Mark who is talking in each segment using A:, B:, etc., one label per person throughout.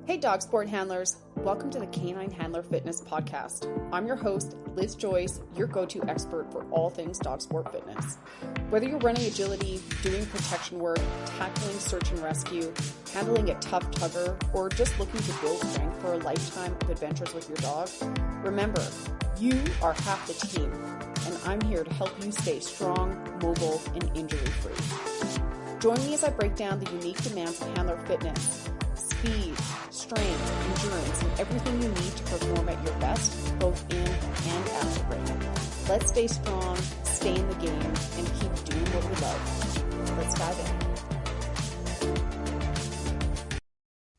A: Hey dog sport handlers, welcome to the Canine Handler Fitness Podcast. I'm your host, Liz Joyce, your go-to expert for all things dog sport fitness. Whether you're running agility, doing protection work, tackling search and rescue, handling a tough tugger, or just looking to build strength for a lifetime of adventures with your dog, remember, you are half the team, and I'm here to help you stay strong, mobile, and injury-free. Join me as I break down the unique demands of handler fitness, speed, strength, endurance, and everything you need to perform at your best, both in and out of ring. Let's stay strong, stay in the game, and keep doing what we love. Let's dive in.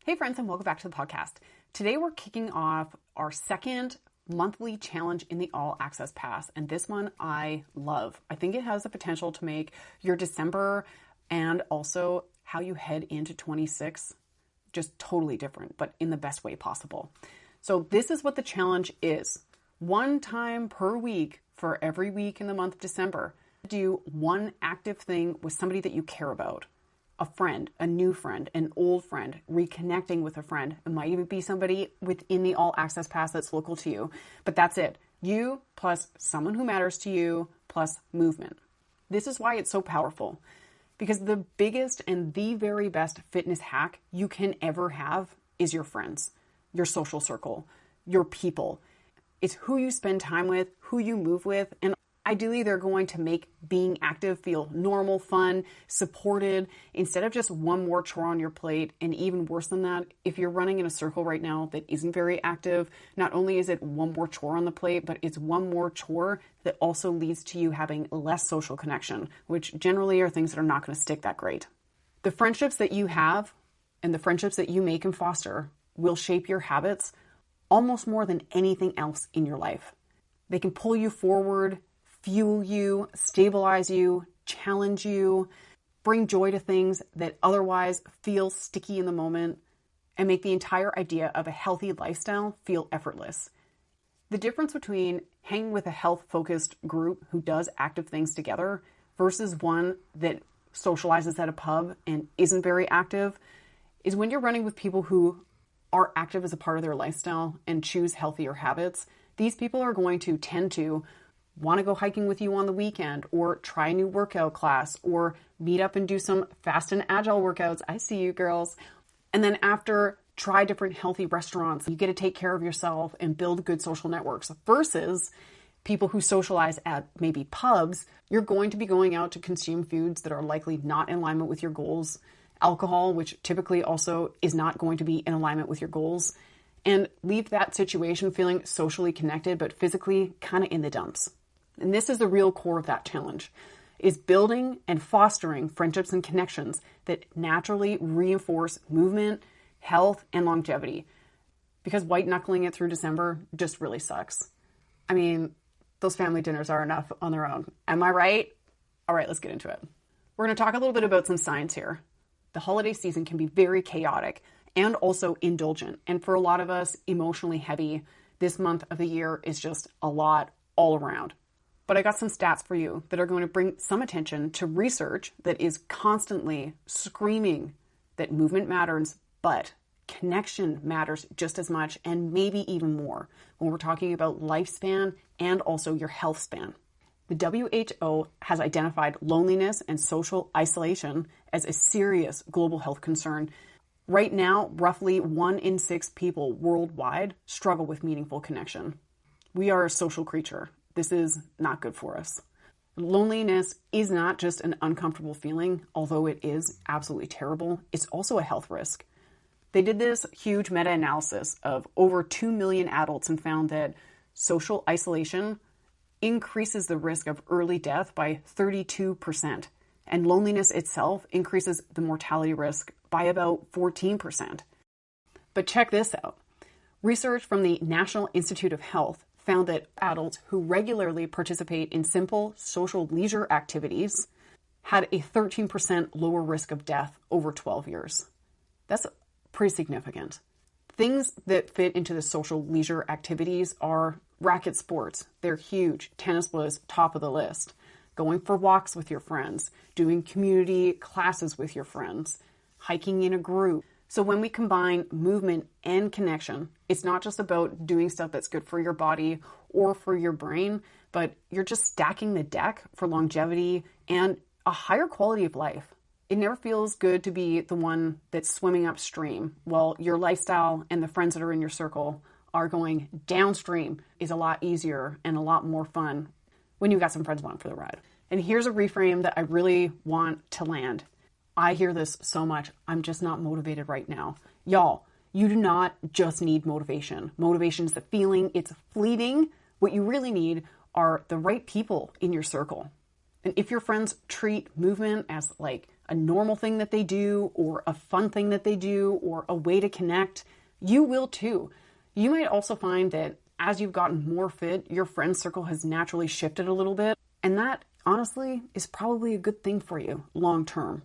A: Hey friends, and welcome back to the podcast. Today we're kicking off our second monthly challenge in the All Access Pass, and this one I love. I think it has the potential to make your December and also how you head into 26 just totally different, but in the best way possible. So this is what the challenge is. 1 time per week for every week in the month of December. Do one active thing with somebody that you care about. A friend, a new friend, an old friend, reconnecting with a friend. It might even be somebody within the All Access Pass that's local to you, but that's it. You plus someone who matters to you plus movement. This is why it's so powerful. Because the biggest and the very best fitness hack you can ever have is your friends, your social circle, your people. It's who you spend time with, who you move with, and ideally they're going to make being active feel normal, fun, supported, instead of just one more chore on your plate. And even worse than that, if you're running in a circle right now that isn't very active, not only is it one more chore on the plate, but it's one more chore that also leads to you having less social connection, which generally are things that are not going to stick that great. The friendships that you have and the friendships that you make and foster will shape your habits almost more than anything else in your life. They can pull you forward, fuel you, stabilize you, challenge you, bring joy to things that otherwise feel sticky in the moment, and make the entire idea of a healthy lifestyle feel effortless. The difference between hanging with a health-focused group who does active things together versus one that socializes at a pub and isn't very active is when you're running with people who are active as a part of their lifestyle and choose healthier habits. These people are going to tend to want to go hiking with you on the weekend, or try a new workout class, or meet up and do some fast and agile workouts. I see you girls. And then after, try different healthy restaurants. You get to take care of yourself and build good social networks versus people who socialize at maybe pubs. You're going to be going out to consume foods that are likely not in alignment with your goals, alcohol, which typically also is not going to be in alignment with your goals, and leave that situation feeling socially connected, but physically kind of in the dumps. And this is the real core of that challenge, is building and fostering friendships and connections that naturally reinforce movement, health, and longevity. Because white knuckling it through December just really sucks. I mean, those family dinners are enough on their own. Am I right? All right, let's get into it. We're going to talk a little bit about some science here. The holiday season can be very chaotic and also indulgent. And for a lot of us, emotionally heavy. This month of the year is just a lot all around. But I got some stats for you that are going to bring some attention to research that is constantly screaming that movement matters, but connection matters just as much and maybe even more when we're talking about lifespan and also your health span. The WHO has identified loneliness and social isolation as a serious global health concern. Right now, roughly 1 in 6 people worldwide struggle with meaningful connection. We are a social creature. This is not good for us. Loneliness is not just an uncomfortable feeling, although it is absolutely terrible. It's also a health risk. They did this huge meta-analysis of over 2 million adults and found that social isolation increases the risk of early death by 32%, and loneliness itself increases the mortality risk by about 14%. But check this out. Research from the National Institute of Health found that adults who regularly participate in simple social leisure activities had a 13% lower risk of death over 12 years. That's pretty significant. Things that fit into the social leisure activities are racket sports. They're huge. Tennis was top of the list. Going for walks with your friends, doing community classes with your friends, hiking in a group, So when we combine movement and connection, it's not just about doing stuff that's good for your body or for your brain, but you're just stacking the deck for longevity and a higher quality of life. It never feels good to be the one that's swimming upstream while your lifestyle and the friends that are in your circle are going downstream. Is a lot easier and a lot more fun when you've got some friends along for the ride. And here's a reframe that I really want to land. I hear this so much. I'm just not motivated right now. Y'all, you do not just need motivation. Motivation is the feeling. It's fleeting. What you really need are the right people in your circle. And if your friends treat movement as like a normal thing that they do or a fun thing that they do or a way to connect, you will too. You might also find that as you've gotten more fit, your friend circle has naturally shifted a little bit. And that honestly is probably a good thing for you long term.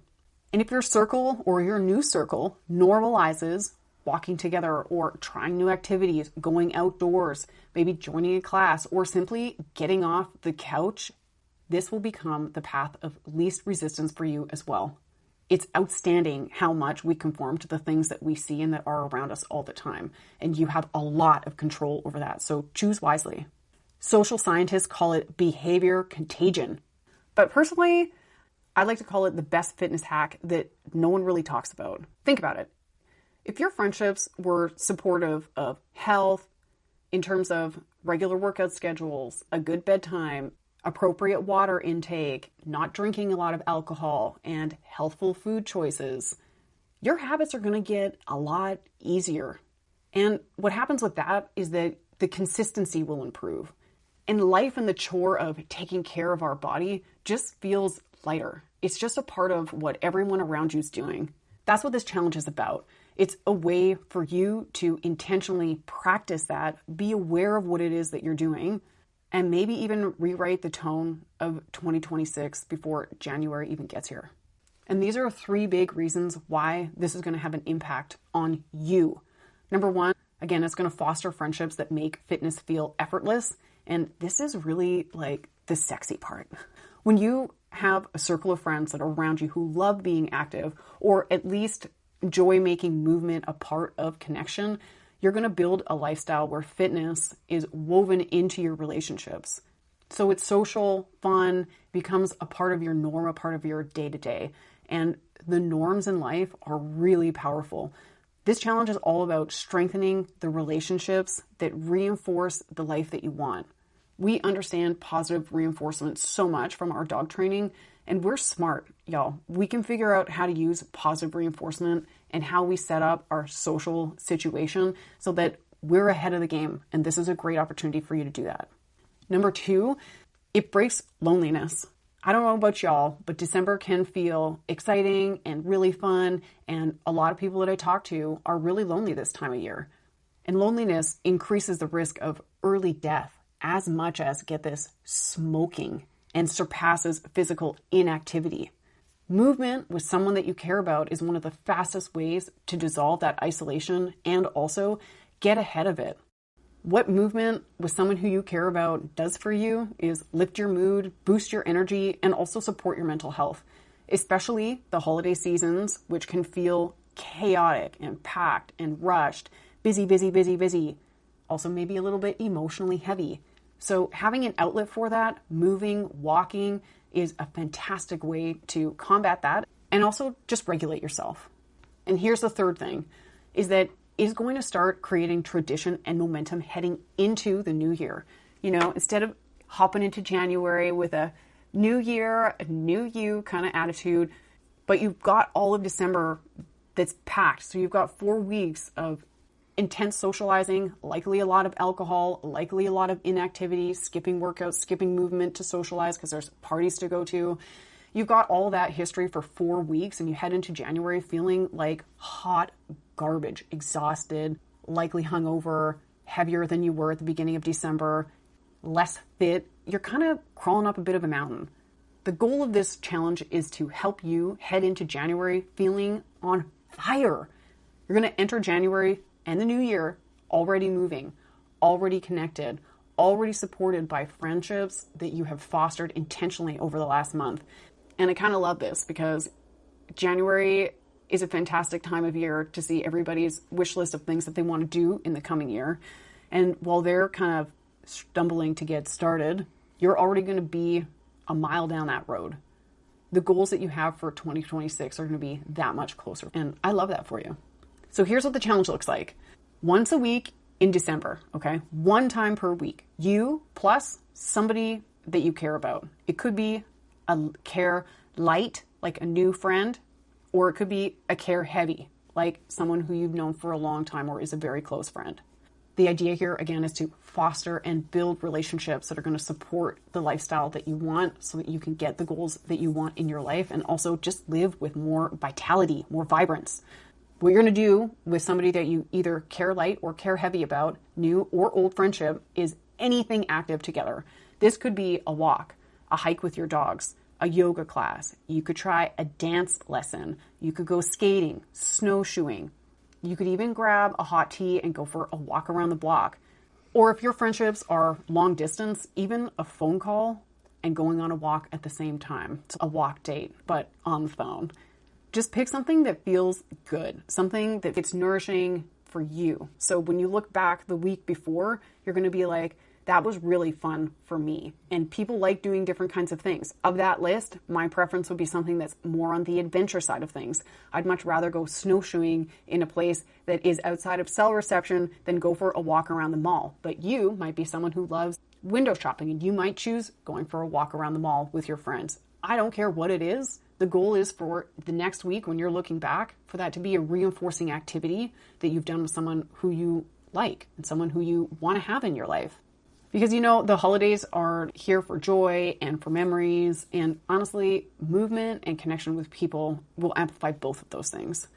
A: And if your circle or your new circle normalizes walking together or trying new activities, going outdoors, maybe joining a class, or simply getting off the couch, this will become the path of least resistance for you as well. It's outstanding how much we conform to the things that we see and that are around us all the time. And you have a lot of control over that. So choose wisely. Social scientists call it behavior contagion. But personally, I like to call it the best fitness hack that no one really talks about. Think about it. If your friendships were supportive of health in terms of regular workout schedules, a good bedtime, appropriate water intake, not drinking a lot of alcohol, and healthful food choices, your habits are going to get a lot easier. And what happens with that is that the consistency will improve. And life and the chore of taking care of our body just feels lighter. It's just a part of what everyone around you is doing. That's what this challenge is about. It's a way for you to intentionally practice that, be aware of what it is that you're doing, and maybe even rewrite the tone of 2026 before January even gets here. And these are 3 big reasons why this is going to have an impact on you. Number 1, again, it's going to foster friendships that make fitness feel effortless. And this is really like the sexy part. When you have a circle of friends that are around you who love being active or at least enjoy making movement a part of connection, you're going to build a lifestyle where fitness is woven into your relationships. So it's social, fun, becomes a part of your norm, a part of your day-to-day. And the norms in life are really powerful. This challenge is all about strengthening the relationships that reinforce the life that you want. We understand positive reinforcement so much from our dog training, and we're smart, y'all. We can figure out how to use positive reinforcement and how we set up our social situation so that we're ahead of the game, and this is a great opportunity for you to do that. Number 2, it breaks loneliness. I don't know about y'all, but December can feel exciting and really fun, and a lot of people that I talk to are really lonely this time of year. And loneliness increases the risk of early death as much as, get this, smoking, and surpasses physical inactivity. Movement with someone that you care about is one of the fastest ways to dissolve that isolation and also get ahead of it. What movement with someone who you care about does for you is lift your mood, boost your energy, and also support your mental health, especially the holiday seasons, which can feel chaotic and packed and rushed, busy, busy, busy, busy, also maybe a little bit emotionally heavy. So having an outlet for that, moving, walking, is a fantastic way to combat that and also just regulate yourself. And here's the third thing, is that it is going to start creating tradition and momentum heading into the new year. You know, instead of hopping into January with a new year, a new you kind of attitude, but you've got all of December that's packed. So you've got 4 weeks of intense socializing, likely a lot of alcohol, likely a lot of inactivity, skipping workouts, skipping movement to socialize because there's parties to go to. You've got all that history for 4 weeks and you head into January feeling like hot garbage, exhausted, likely hungover, heavier than you were at the beginning of December, less fit. You're kind of crawling up a bit of a mountain. The goal of this challenge is to help you head into January feeling on fire. You're going to enter January and the new year already moving, already connected, already supported by friendships that you have fostered intentionally over the last month. And I kind of love this because January is a fantastic time of year to see everybody's wish list of things that they want to do in the coming year. And while they're kind of stumbling to get started, you're already going to be a mile down that road. The goals that you have for 2026 are going to be that much closer. And I love that for you. So here's what the challenge looks like. Once a week in December, okay? One time per week. You plus somebody that you care about. It could be a care light, like a new friend, or it could be a care heavy, like someone who you've known for a long time or is a very close friend. The idea here, again, is to foster and build relationships that are going to support the lifestyle that you want so that you can get the goals that you want in your life and also just live with more vitality, more vibrance. What you're going to do with somebody that you either care light or care heavy about, new or old friendship, is anything active together. This could be a walk, a hike with your dogs, a yoga class. You could try a dance lesson. You could go skating, snowshoeing. You could even grab a hot tea and go for a walk around the block. Or if your friendships are long distance, even a phone call and going on a walk at the same time. It's a walk date, but on the phone. Just pick something that feels good, something that it's nourishing for you. So when you look back the week before, you're going to be like, that was really fun for me. And people like doing different kinds of things. Of that list, my preference would be something that's more on the adventure side of things. I'd much rather go snowshoeing in a place that is outside of cell reception than go for a walk around the mall. But you might be someone who loves window shopping, and you might choose going for a walk around the mall with your friends. I don't care what it is. The goal is for the next week, when you're looking back, for that to be a reinforcing activity that you've done with someone who you like and someone who you want to have in your life. Because, the holidays are here for joy and for memories. And honestly, movement and connection with people will amplify both of those things.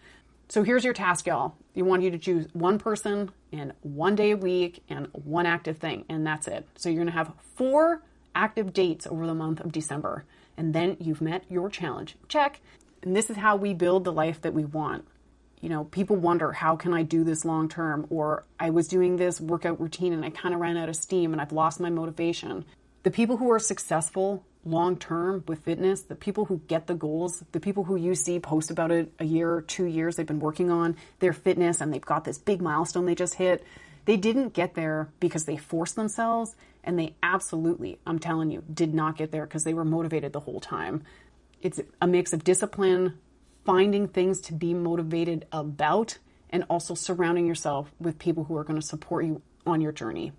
A: So here's your task, y'all. You want you to choose one person and one day a week and one active thing. And that's it. So you're going to have 4 active dates over the month of December. And then you've met your challenge. Check. And this is how we build the life that we want. People wonder, how can I do this long term? Or I was doing this workout routine and I kind of ran out of steam and I've lost my motivation. The people who are successful long term with fitness, the people who get the goals, the people who you see post about it a year or 2 years, they've been working on their fitness and they've got this big milestone they just hit. They didn't get there because they forced themselves, and they absolutely, I'm telling you, did not get there because they were motivated the whole time. It's a mix of discipline, finding things to be motivated about, and also surrounding yourself with people who are going to support you on your journey.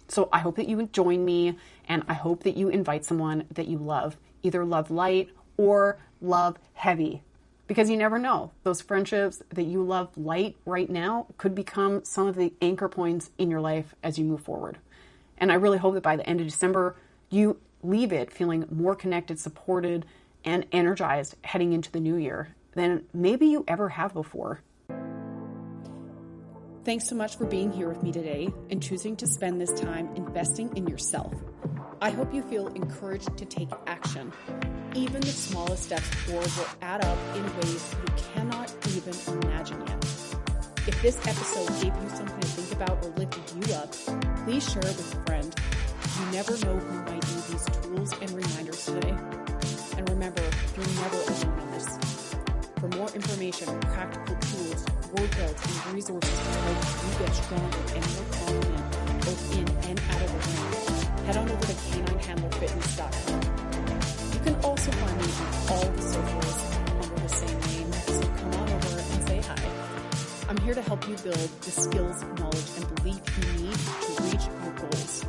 A: So I hope that you join me, and I hope that you invite someone that you love, either love light or love heavy, because you never know. Those friendships that you love light right now could become some of the anchor points in your life as you move forward. And I really hope that by the end of December, you leave it feeling more connected, supported, and energized heading into the new year than maybe you ever have before.
B: Thanks so much for being here with me today and choosing to spend this time investing in yourself. I hope you feel encouraged to take action. Even the smallest steps forward will add up in ways you cannot even imagine yet. If this episode gave you something to think about or lifted you up, please share it with a friend. You never know who might need these tools and reminders today. And remember, you're never alone in this. For more information, practical tools, workouts, and resources to help you get stronger and more confident both in and out of the ring, head on over to caninehandlerfitness.com. You can also find me on all the socials under the same name, so come on over and say hi. I'm here to help you build the skills, knowledge, and belief you need to reach your goals.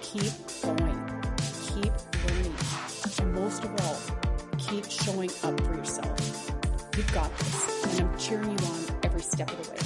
B: Keep going. Keep learning. And most of all, keep showing up for yourself. You've got this, and I'm cheering you on every step of the way.